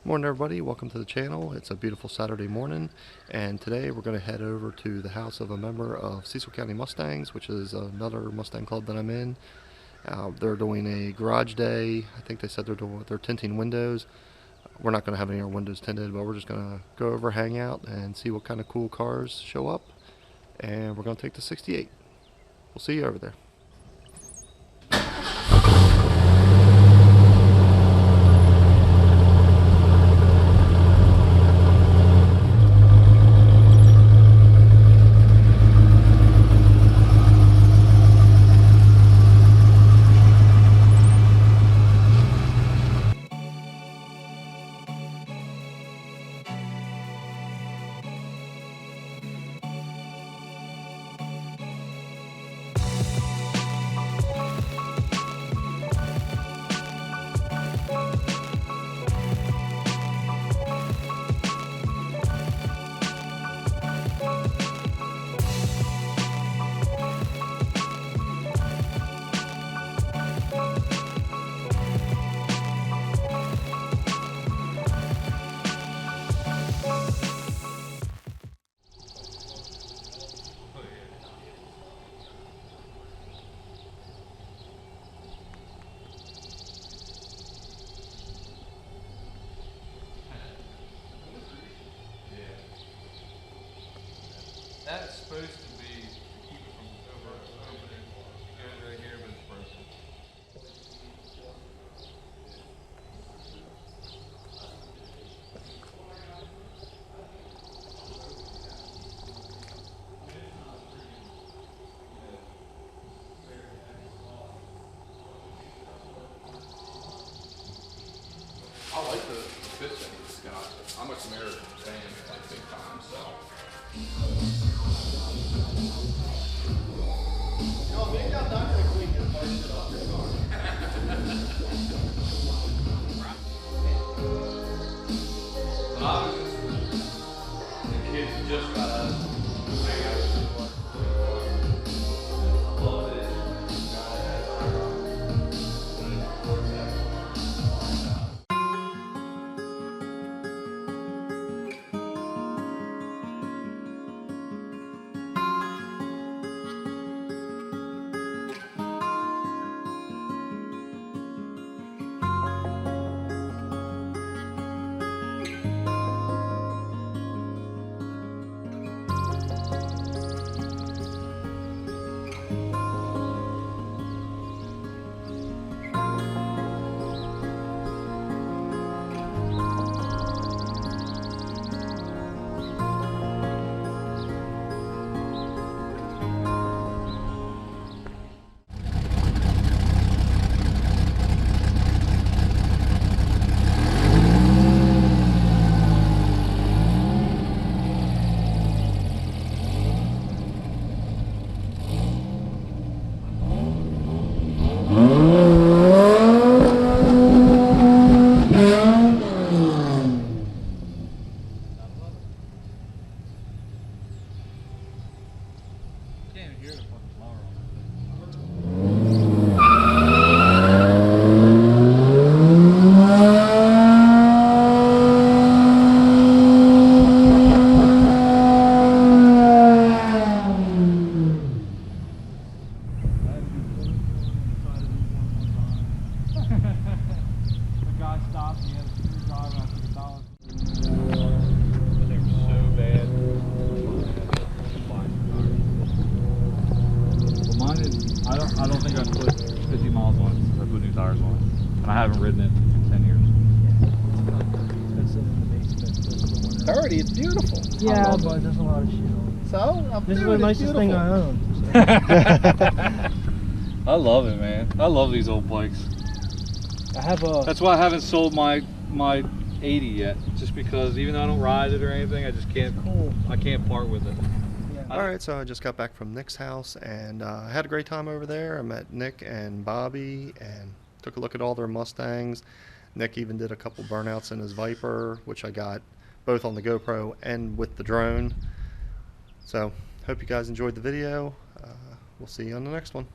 Morning everybody, welcome to the channel. It's a beautiful Saturday morning, and today we're going to head over to the house of a member of Cecil County Mustangs, which is another Mustang club that I'm in. They're doing a garage day. I think they said they're tinting windows. We're not going to have any of our windows tinted, but we're just going to go over, hang out, and see what kind of cool cars show up. And we're going to take the 68. We'll see you over there. That's supposed to be to keep it from opening. It goes right here, but it's broken. I like the fit that he's got. I'm a Camaro fan, like big time, so. The kids just got out of hang out with I don't think I've put 50 miles on it since I put new tires on it. And I haven't ridden it in 10 years. Already, it's beautiful. Yeah, but there's a lot of shit on it. So, this is the nicest thing I own. I love it, man. I love these old bikes. I have a... That's why I haven't sold my 80 yet. Just because even though I don't ride it or anything, I just can't, I can't part with it. Alright, so I just got back from Nick's house, and I had a great time over there. I met Nick and Bobby and took a look at all their Mustangs. Nick even did a couple burnouts in his Viper, which I got both on the GoPro and with the drone. So, hope you guys enjoyed the video. We'll see you on the next one.